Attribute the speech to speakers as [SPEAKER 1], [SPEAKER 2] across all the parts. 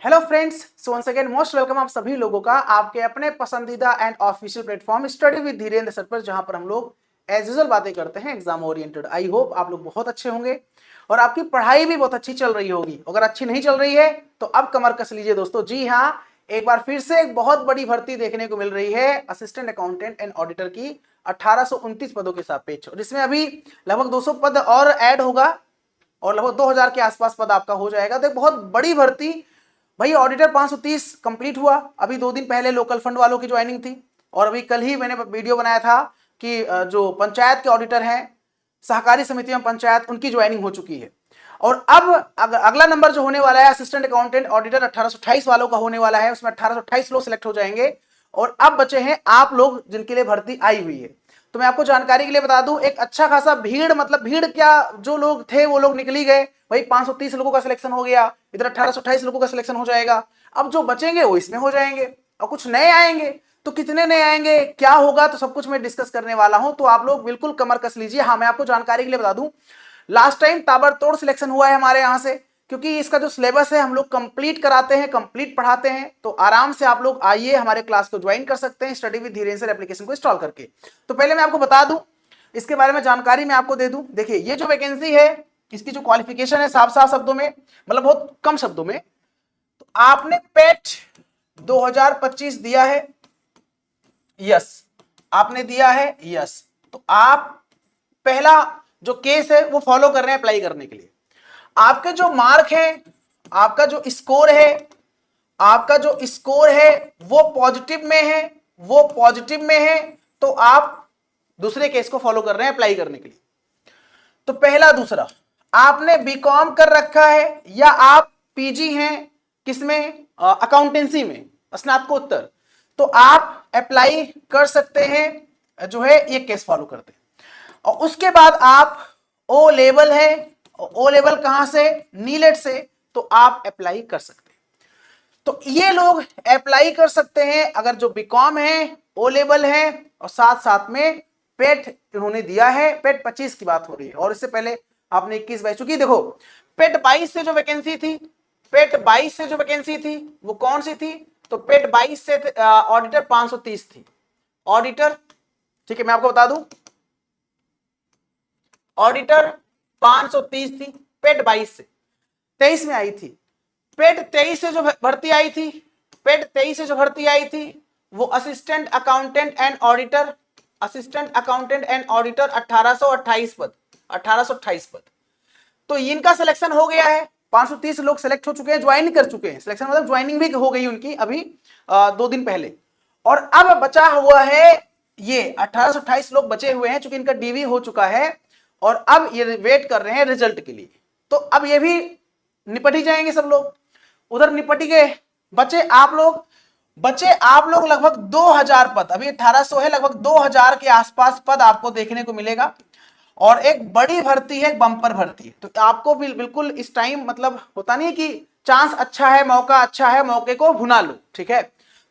[SPEAKER 1] Hello friends, so once again most welcome आप सभी लोगों का आपके अपने पसंदीदा and official platform study with Dhirendra sir पर, जहां पर हम लोग एज यूजुअल बातें करते हैं एग्जाम ओरिएंटेड। आई होप आप लोग बहुत अच्छे होंगे और आपकी पढ़ाई भी बहुत अच्छी चल रही होगी। अगर अच्छी नहीं चल रही है तो अब कमर कस लीजिए दोस्तों। जी हाँ, एक बार फिर से एक बहुत बड़ी भर्ती देखने को मिल रही है असिस्टेंट अकाउंटेंट एंड ऑडिटर की 1829 पदों के सापेक्ष, और इसमें अभी लगभग 200 पद और ऐड होगा और लगभग 2000 के आसपास पद आपका हो जाएगा। तो एक बहुत बड़ी भर्ती। भाई ऑडिटर 530 कंप्लीट हुआ, अभी 2 दिन पहले लोकल फंड वालों की ज्वाइनिंग थी और अभी कल ही मैंने वीडियो बनाया था कि जो पंचायत के ऑडिटर हैं, सहकारी समितियों में पंचायत, उनकी ज्वाइनिंग हो चुकी है। और अब अगला नंबर जो होने वाला है असिस्टेंट अकाउंटेंट ऑडिटर 1828 वालों का होने वाला है, उसमें 1828 लोग सिलेक्ट हो जाएंगे और अब बचे हैं आप लोग जिनके लिए भर्ती आई हुई है। तो मैं आपको जानकारी के लिए बता दूं, एक अच्छा खासा भीड़, मतलब भीड़ क्या, जो लोग थे वो लोग निकली गए। भाई 530 लोगों का सिलेक्शन हो गया, इधर 1828 लोगों का सिलेक्शन हो जाएगा। अब जो बचेंगे वो इसमें हो जाएंगे और कुछ नए आएंगे। तो कितने नए आएंगे, क्या होगा, तो सब कुछ मैं डिस्कस करने वाला हूं। तो आप लोग बिल्कुल कमर कस लीजिए। हाँ, मैं आपको जानकारी के लिए बता दूं, लास्ट टाइम ताबड़तोड़ सिलेक्शन हुआ है हमारे यहाँ से, क्योंकि इसका जो सिलेबस है हम लोग कंप्लीट कराते हैं, कंप्लीट पढ़ाते हैं। तो आराम से आप लोग आइए, हमारे क्लास को ज्वाइन कर सकते हैं स्टडी विद धीरेन्द्र एप्लीकेशन को इंस्टॉल करके। तो पहले मैं आपको बता दूं, इसके बारे में जानकारी मैं आपको दे दूं। देखिए, ये जो वैकेंसी है, इसकी जो क्वालिफिकेशन है, साफ साफ शब्दों में, मतलब बहुत कम शब्दों में, तो आपने पेट 2025 दिया है, यस, आपने दिया है, यस। तो आप पहला जो केस है वो फॉलो कर रहे हैं अप्लाई करने के लिए। आपके जो मार्क है, आपका जो स्कोर है, आपका जो स्कोर है वो पॉजिटिव में है, वो पॉजिटिव में है, तो आप दूसरे केस को फॉलो कर रहे हैं अप्लाई करने के लिए। तो पहला, दूसरा, आपने बीकॉम कर रखा है या आप पीजी हैं किसमें, अकाउंटेंसी में, स्नातकोत्तर, तो आप अप्लाई कर सकते हैं, जो है ये केस फॉलो करते हैं। और उसके बाद आप ओ लेवल है, ओ लेवल कहां से, नीलेट से, तो आप अप्लाई कर सकते हैं। तो ये लोग अप्लाई कर सकते हैं अगर जो बीकॉम है, ओ लेवल है और साथ साथ में पेट इन्होंने दिया है। पेट 25 की बात हो रही है और इससे पहले आपने 21-22, चूंकि देखो पेट 22 से जो वैकेंसी थी, पेट 22 से जो वैकेंसी थी वो कौन सी थी, तो पेट 22 से ऑडिटर 530 थी, ऑडिटर, ठीक है, मैं आपको बता दूं, ऑडिटर 530 थी, पेट 22 से 23 में आई थी। पेट 23 से जो भर्ती आई थी, पेट 23 से जो भर्ती आई थी वो assistant accountant and auditor, assistant accountant and auditor 1828 पद, 1828 पद। तो इनका सिलेक्शन हो गया है, 530 लोग सिलेक्ट हो चुके हैं, ज्वाइन कर चुके हैं। सिलेक्शन मतलब ज्वाइनिंग भी हो गई उनकी अभी 2 दिन पहले। और अब बचा हुआ है ये 1828 लोग बचे हुए हैं, चूंकि इनका डीवी हो चुका है और अब ये वेट कर रहे हैं रिजल्ट के लिए। तो अब ये भी निपट ही जाएंगे सब लोग, उधर निपट ही गए। बचे आप लोग, बचे आप लोग लगभग 2000 पद, अभी 1800 है, लगभग 2000 के आसपास पद आपको देखने को मिलेगा। और एक बड़ी भर्ती है, बम्पर भर्ती। तो आपको भी बिल्कुल इस टाइम, मतलब होता नहीं कि चांस अच्छा है, मौका अच्छा है, मौके को भुना लो, ठीक है।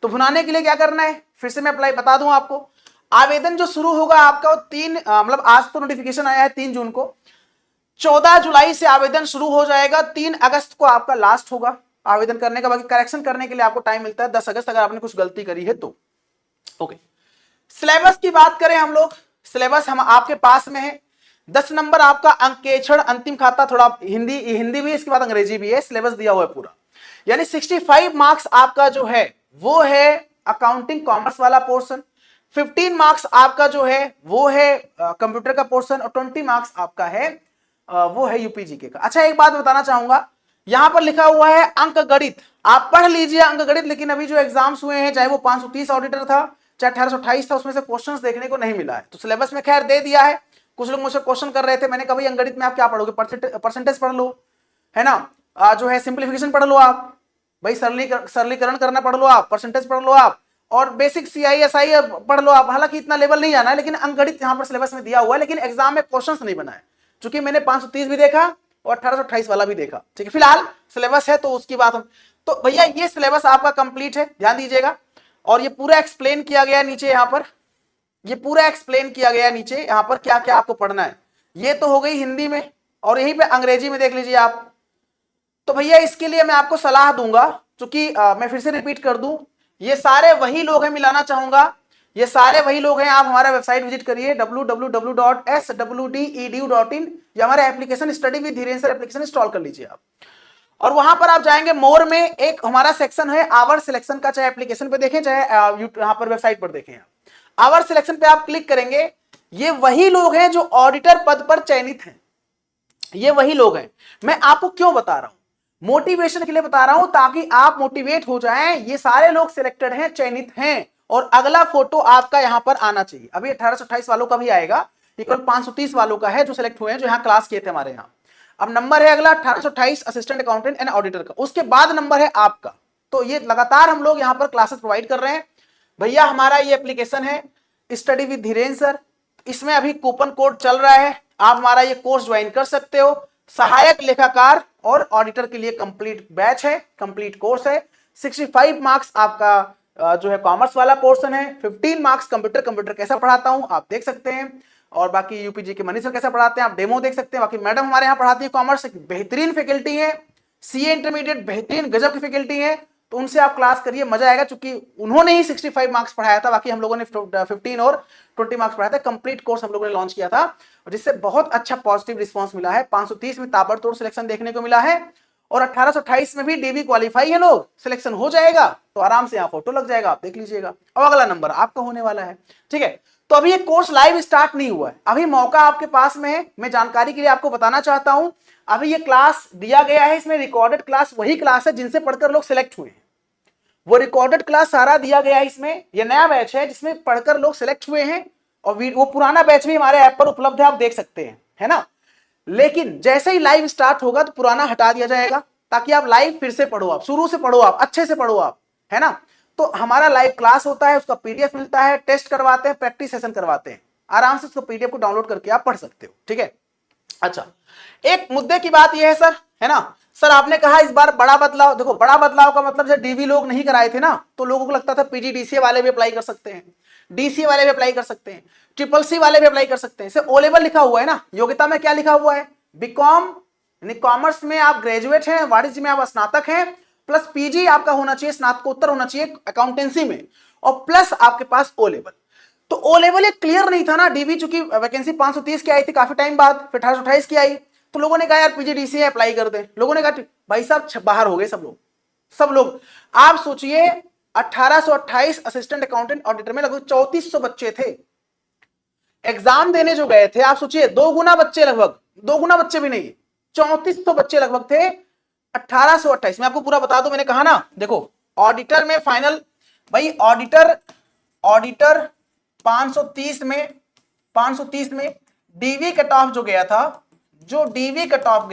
[SPEAKER 1] तो भुनाने के लिए क्या करना है, फिर से मैं अप्लाई बता दूं आपको। आवेदन जो शुरू होगा आपका वो 3, मतलब आज तो नोटिफिकेशन आया है 3 जून को, 14 जुलाई से आवेदन शुरू हो जाएगा, 3 अगस्त को आपका लास्ट होगा आवेदन करने का। बाकी करेक्शन करने के लिए आपको टाइम मिलता है 10 अगस्त, अगर आपने कुछ गलती करी है तो। ओके, सिलेबस की बात करें हम लोग, सिलेबस हम आपके पास में है। 10 नंबर आपका अंकेक्षण अंतिम खाता, थोड़ा हिंदी भी, इसके बाद अंग्रेजी भी है, सिलेबस दिया हुआ है पूरा। यानी 65 मार्क्स आपका जो है वो है अकाउंटिंग कॉमर्स वाला पोर्शन, 15 मार्क्स आपका जो है वो है कंप्यूटर का पोर्शन और 20 मार्क्स आपका है वो है यूपीजीके का। अच्छा, एक बात बताना चाहूंगा, यहां पर लिखा हुआ है अंक गणित, आप पढ़ लीजिए अंक गणित, लेकिन अभी जो एग्जाम्स हुए हैं, चाहे वो 530 ऑडिटर था चाहे 1828 था, उसमें से क्वेश्चंस देखने को नहीं मिला है। तो सिलेबस में खैर दे दिया है। कुछ लोग मुझसे क्वेश्चन कर रहे थे, मैंने कहा भाई अंक गणित में आप क्या पढ़ोगे, परसेंटेज पढ़ लो, है ना, जो है सिंप्लीफिकेशन पढ़ लो आप, भाई सरलीकरण करना पढ़ लो आप, परसेंटेज पढ़ लो आप, और बेसिक CISI पढ़ लो आप। हालांकि इतना लेवल नहीं जाना है, लेकिन अंक गणित यहाँ पर सिलेबस में दिया हुआ है, लेकिन एग्जाम में क्वेश्चंस नहीं बना है, चूंकि मैंने 530 भी देखा और 1828 वाला भी देखा, ठीक है। फिलहाल सिलेबस है तो उसकी बात हम, तो भैया ये सिलेबस आपका कंप्लीट है, ध्यान दीजिएगा। और ये पूरा एक्सप्लेन किया गया नीचे, यहाँ पर ये पूरा एक्सप्लेन किया गया नीचे, यहाँ पर क्या क्या आपको पढ़ना है। ये तो हो गई हिंदी में, और यहीं पे अंग्रेजी में देख लीजिए आप। तो भैया इसके लिए मैं आपको सलाह दूंगा चूंकि मैं फिर से रिपीट कर दूं, ये सारे वही लोग हैं, मिलाना चाहूंगा, ये सारे वही लोग हैं। आप हमारा वेबसाइट विजिट करिए www.swdedu.in, ये हमारा application study with Dhirendra sir application install कर लीजिए आप, और वहां पर आप जाएंगे मोर में एक हमारा सेक्शन है आवर सिलेक्शन का, चाहे एप्लीकेशन पे देखें चाहे यहाँ पर वेबसाइट पर देखें। आवर सिलेक्शन पे आप क्लिक करेंगे, ये वही लोग हैं जो ऑडिटर पद पर चयनित हैं, ये वही लोग हैं। मैं आपको क्यों बता रहा हूं, मोटिवेशन के लिए बता रहा हूं, ताकि आप मोटिवेट हो जाएं। ये सारे लोग सिलेक्टेड हैं, चयनित हैं, और अगला फोटो आपका यहां पर आना चाहिए। अभी 1828 वालों का भी आएगा, केवल 530 वालों का है जो सिलेक्ट हुए हैं, जो यहां क्लास किए थे हमारे यहां। अब नंबर है अगला 1828 असिस्टेंट अकाउंटेंट एंड ऑडिटर का, उसके बाद नंबर है आपका। तो ये लगातार हम लोग यहां पर क्लासेस प्रोवाइड कर रहे हैं भैया। हमारा ये एप्लीकेशन है स्टडी विद धीरेन्द्र सर, इसमें अभी कूपन कोड चल रहा है, आप हमारा ये कोर्स ज्वाइन कर सकते हो। सहायक लेखाकार और ऑडिटर के लिए कंप्लीट बैच है, कंप्लीट कोर्स है। 65 मार्क्स आपका जो है कॉमर्स वाला पोर्शन है, 15 मार्क्स कंप्यूटर कैसा पढ़ाता हूं आप देख सकते हैं, और बाकी यूपीजी के मनीष सर कैसा पढ़ाते हैं आप डेमो देख सकते हैं। बाकी मैडम हमारे यहाँ पढ़ाती है कॉमर्स, बेहतरीन फैकल्टी है, सीए इंटरमीडिएट बेहतरीन गजब की फैकल्टी है, तो उनसे आप क्लास करिए, मजा आएगा, क्योंकि उन्होंने ही 65 मार्क्स पढ़ाया था, बाकी हम लोगों ने 15 और 20 मार्क्स पढ़ाया था। कंप्लीट कोर्स हम लोगों ने लॉन्च किया था, जिससे बहुत अच्छा पॉजिटिव रिस्पांस मिला है। 530 में ताबड़तोड़ सिलेक्शन देखने को मिला है, और 1828 में भी डीवी क्वालिफाई है लोग, सिलेक्शन हो जाएगा तो आराम से यहाँ फोटो लग जाएगा, आप देख लीजिएगा। अब अगला नंबर आपका होने वाला है, ठीक है। तो अभी ये कोर्स लाइव स्टार्ट नहीं हुआ है, अभी मौका आपके पास में है। मैं जानकारी के लिए आपको बताना चाहता हूं, अभी ये क्लास दिया गया है, इसमें रिकॉर्डेड क्लास वही क्लास है जिनसे पढ़कर लोग सिलेक्ट हुए हैं, वो रिकॉर्डेड क्लास सारा दिया गया है इसमें। ये नया बैच है जिसमें पढ़कर लोग सिलेक्ट हुए हैं, और वो पुराना बैच भी हमारे ऐप पर उपलब्ध है, आप देख सकते हैं, है ना। लेकिन जैसे ही लाइव स्टार्ट होगा तो पुराना हटा दिया जाएगा, ताकि आप लाइव फिर से पढ़ो, आप शुरू से पढ़ो, आप अच्छे से पढ़ो आप, है ना। तो हमारा लाइव क्लास होता है, उसका पीडीएफ मिलता है, टेस्ट करवाते हैं, प्रैक्टिस सेशन करवाते हैं, आराम से उसको पीडीएफ को डाउनलोड करके आप पढ़ सकते हो, ठीक है। अच्छा, एक मुद्दे की बात यह है सर, है ना, सर आपने कहा इस बार बड़ा बदलाव। देखो, बड़ा बदलाव का मतलब जब डीवी लोग नहीं कराए थे ना, तो लोगों को लगता था पीजीडीसीए वाले भी अप्लाई कर सकते हैं, डीसीए वाले भी अप्लाई कर सकते हैं, ट्रिपल सी वाले भी अप्लाई कर सकते हैं। ओ लेवल लिखा हुआ है ना, योग्यता में क्या लिखा हुआ है, बीकॉम यानी कॉमर्स में आप ग्रेजुएट हैं, वाणिज्य में आप स्नातक हैं, प्लस पीजी आपका होना चाहिए, स्नातकोत्तर होना चाहिए अकाउंटेंसी में, और प्लस आपके पास ओ लेवल। तो ओ लेवल ये क्लियर नहीं था ना, डीवी चूंकि वैकेंसी 530 की आई थी काफी टाइम बाद, फिर 1828 की आई, तो लोगों ने कहा यार पीजीडीसीए अप्लाई कर दें। लोगों ने कहा भाई साहब बाहर हो गए सब लोग। आप सोचिए 1828 असिस्टेंट अकाउंटेंट ऑडिटर में लगभग 3400 बच्चे थे, एग्जाम देने जो गए थे, आप सोचिए 2 गुना बच्चे, लगभग 2 गुना बच्चे भी नहीं, 3400 बच्चे लगभग थे 1828 में। आपको पूरा बता दो, मैंने कहा ना, देखो ऑडिटर में फाइनल, भाई ऑडिटर 530 में डीवी कट ऑफ जो गया था, डीवी कट ऑफ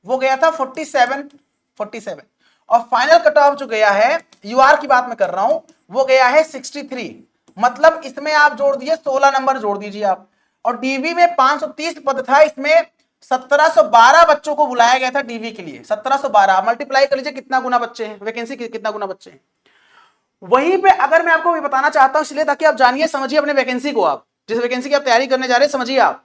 [SPEAKER 1] वो गया था 47, और फाइनल कट ऑफ जो गया है, यूआर की बात मैं कर रहा हूं, वो गया है 63। मतलब इसमें आप जोड़ दिए 16 नंबर जोड़ दीजिए आप, और डीवी में 530 पद था, इसमें 1712 बच्चों को बुलाया गया था डीवी के लिए। 1712 मल्टीप्लाई कर लीजिए कितना गुना बच्चे हैं, वैकेंसी कितना गुना बच्चे हैं। वहीं पे अगर मैं आपको बताना चाहता हूं, इसलिए ताकि आप जानिए समझिए अपने वैकेंसी को, आप जिस वैकेंसी की आप तैयारी करने जा रहे हैं समझिए आप।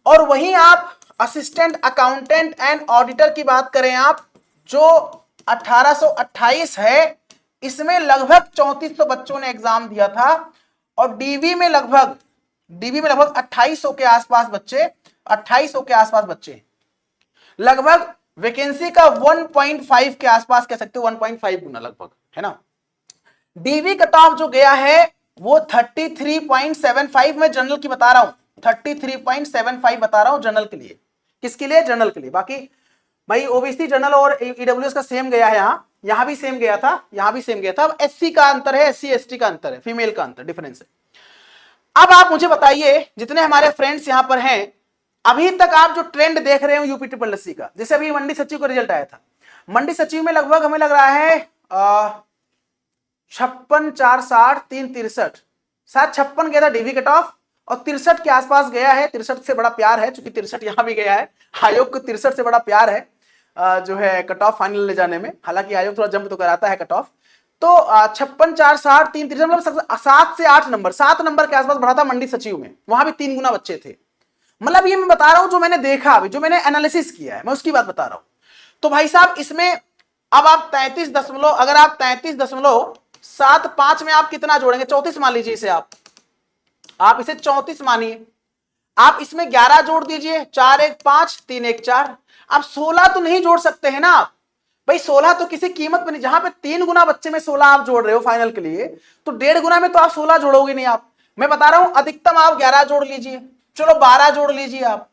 [SPEAKER 1] और वहीं आप असिस्टेंट अकाउंटेंट एंड ऑडिटर की बात करें आप, जो 1828 है, इसमें लगभग 3400 बच्चों ने एग्जाम दिया था, और डीवी में लगभग 2800 के आसपास बच्चे, 2800 के आसपास बच्चे, लगभग वैकेंसी का 1.5 के आसपास कह सकते हो, 1.5 गुना लगभग, है ना। डीवी कट ऑफ जो गया है वो 33.75 में जनरल की बता रहा हूं, 33.75 बता रहा हूं जनरल के लिए। किसके लिए, जनरल के लिए। बाकी भाई ओबीसी जनरल और ईडब्ल्यूएस का सेम गया है, यहां भी सेम गया था, यहां भी सेम गया था। अब एससी का अंतर है, एससी एसटी का अंतर है, फीमेल का अंतर डिफरेंस है। अब आप मुझे बताइए, जितने हमारे फ्रेंड्स यहां पर हैं, अभी तक आप जो ट्रेंड देख रहे हो यूपी ट्रिपल एससी का, जैसे अभी मंडी सचिव का रिजल्ट आया था, मंडी सचिव में लगभग हमें लग रहा है 56, 460, 363, शायद 56 गया था डीवी कट ऑफ, और 63 के आसपास गया है। 63 से बड़ा प्यार है, चूंकि 63 यहां भी गया है, आयोग को 63 से बड़ा प्यार है जो है कट ऑफ फाइनल ले जाने में। हालांकि आयोग थोड़ा जंप तो कराता है कट ऑफ। तो 56, 460, 363, मतलब 7 से 8 नंबर, 7 नंबर के आसपास बढ़ा था मंडी सचिव में, वहां भी 3 गुना बच्चे थे। मतलब ये मैं बता रहा हूं जो मैंने देखा, अभी जो मैंने एनालिसिस किया है, मैं उसकी बात बता रहा हूं। तो भाई साहब इसमें अब आप 33 अगर आप 33.75 में आप कितना जोड़ेंगे, 34 मान लीजिए इसे, आप इसे 34 मानिए, आप इसमें 11 जोड़ दीजिए, 4 1 5 3 1 4। आप 16 तो नहीं जोड़ सकते हैं ना आप भाई, 16 तो किसी कीमत पर नहीं, जहां पे 3 गुना बच्चे में 16 आप जोड़ रहे हो फाइनल के लिए, तो 1.5 गुना में तो आप 16 जोड़ोगे नहीं आप। मैं बता रहा हूं अधिकतम आप 11 जोड़ लीजिए, चलो 12 जोड़ लीजिए आप,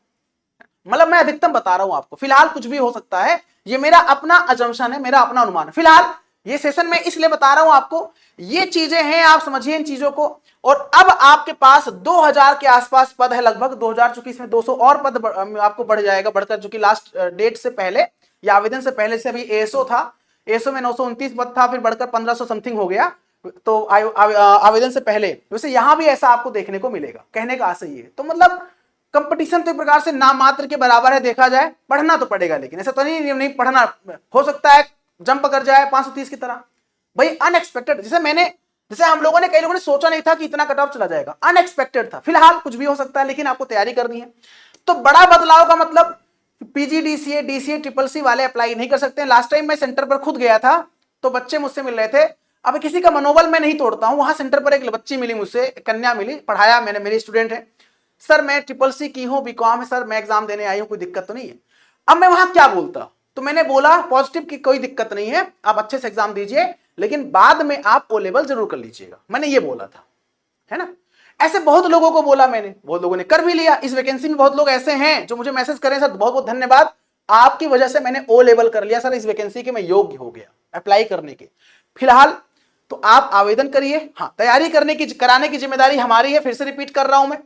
[SPEAKER 1] मतलब मैं अधिकतम बता रहा हूं आपको, फिलहाल कुछ भी हो सकता है, ये मेरा अपना अजम्पशन है, मेरा अपना अनुमान है। फिलहाल ये सेशन में इसलिए बता रहा हूं आपको, ये चीजें हैं, आप समझिए इन चीजों को। और अब आपके पास 2000 के आसपास पद है, लगभग 2000, चूंकि इसमें 200 और पद आपको बढ़ जाएगा, बढ़कर, चूंकि लास्ट डेट से पहले या आवेदन से पहले से अभी एएसओ था, एएसओ में 929 पद था, फिर बढ़कर 1500 समथिंग हो गया, तो आवेदन से पहले। वैसे यहां भी ऐसा आपको देखने को मिलेगा, कहने का आशय ये, तो मतलब कंपटीशन तो एक प्रकार से नाम मात्र के बराबर है, देखा जाए पढ़ना तो पड़ेगा, लेकिन ऐसा तो नहीं पढ़ना, हो सकता है जंप कर जाए 530 की तरह भाई, अनएक्सपेक्टेड, जैसे हम लोगों ने, कई लोगों ने सोचा नहीं था कि इतना कट ऑफ चला जाएगा, अनएक्सपेक्टेड था। फिलहाल कुछ भी हो सकता है, लेकिन आपको तैयारी करनी है। तो बड़ा बदलाव का मतलब पीजीडीसीए, डीसीए, ट्रिपल सी वाले अप्लाई नहीं कर सकते। लास्ट टाइम मैं सेंटर पर खुद गया था, तो बच्चे मुझसे मिल रहे थे, अब किसी का मनोबल मैं नहीं तोड़ता हूं, वहां सेंटर पर एक बच्ची मिली मुझसे, कन्या मिली, पढ़ाया मैंने, मेरी स्टूडेंट है, सर मैं ट्रिपल सी की हूं, बीकॉम है सर, मैं एग्जाम देने आई हूं, कोई दिक्कत तो नहीं है। अब मैं वहां क्या बोलता, तो मैंने बोला पॉजिटिव की कोई दिक्कत नहीं है, आप अच्छे से एग्जाम दीजिए, लेकिन बाद में आप ओ लेवल जरूर कर लीजिएगा, मैंने ये बोला था, है ना। ऐसे बहुत लोगों को बोला मैंने, बहुत लोगों ने कर भी लिया। इस वैकेंसी में बहुत लोग ऐसे हैं जो मुझे मैसेज करें, सर बहुत बहुत धन्यवाद, आपकी वजह से मैंने ओ लेवल कर लिया सर, इस वैकेंसी के मैं योग्य हो गया अप्लाई करने के। फिलहाल तो आप आवेदन करिए, हाँ तैयारी कराने की जिम्मेदारी हमारी है, फिर से रिपीट कर रहा हूं मैं।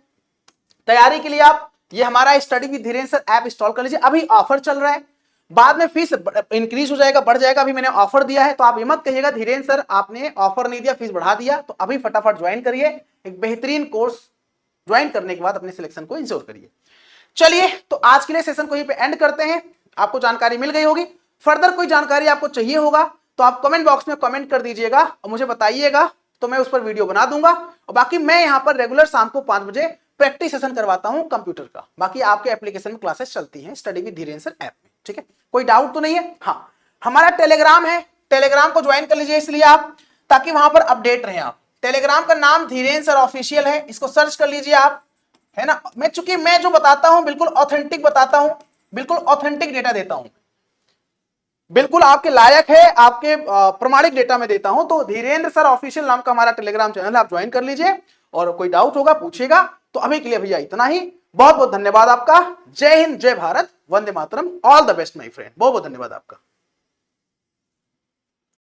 [SPEAKER 1] तैयारी के लिए आप ये हमारा study with Dhirendra sir app install कर लीजिए, अभी ऑफर चल रहा है, बाद में फीस इंक्रीज हो जाएगा, बढ़ जाएगा, अभी मैंने ऑफर दिया है, तो आप ये मत कहिएगा धीरेन्द्र सर आपने ऑफर नहीं दिया, फीस बढ़ा दिया। तो अभी फटाफट ज्वाइन करिए, एक बेहतरीन कोर्स ज्वाइन करने के बाद अपने सिलेक्शन को इंश्योर करिए। चलिए, तो आज के लिए सेशन को यहीं पे एंड करते हैं। आपको जानकारी मिल गई होगी, फर्दर कोई जानकारी आपको चाहिए होगा तो आप कमेंट बॉक्स में कमेंट कर दीजिएगा और मुझे बताइएगा, तो मैं उस पर वीडियो बना दूंगा। और बाकी मैं यहाँ पर रेगुलर शाम को 5 बजे प्रैक्टिस सेशन करवाता हूँ कंप्यूटर का, बाकी आपके एप्लीकेशन में क्लासेस चलती हैं study with Dhirendra sir app में, ठीक है, कोई डाउट तो नहीं है। हाँ, हमारा टेलीग्राम है, टेलीग्राम को ज्वाइन कर लीजिए इसलिए आप, ताकि वहां पर अपडेट रहे आप। टेलीग्राम का नाम धीरेन्द्र सर ऑफिशियल है, इसको सर्च कर लीजिए आप, है ना। चूंकि मैं जो बताता हूं बिल्कुल ऑथेंटिक बताता हूं, बिल्कुल ऑथेंटिक डेटा देता हूं, बिल्कुल आपके लायक है, आपके प्रमाणिक डेटा में देता हूं। तो धीरेन्द्र सर ऑफिशियल नाम का हमारा टेलीग्राम चैनल है, आप ज्वाइन कर लीजिए, और कोई डाउट होगा पूछिएगा। तो अभी के लिए भैया इतना ही, बहुत बहुत धन्यवाद आपका। जय हिंद, जय भारत, वंदे मातरम, all the best my friend, बहुत बहुत धन्यवाद आपका।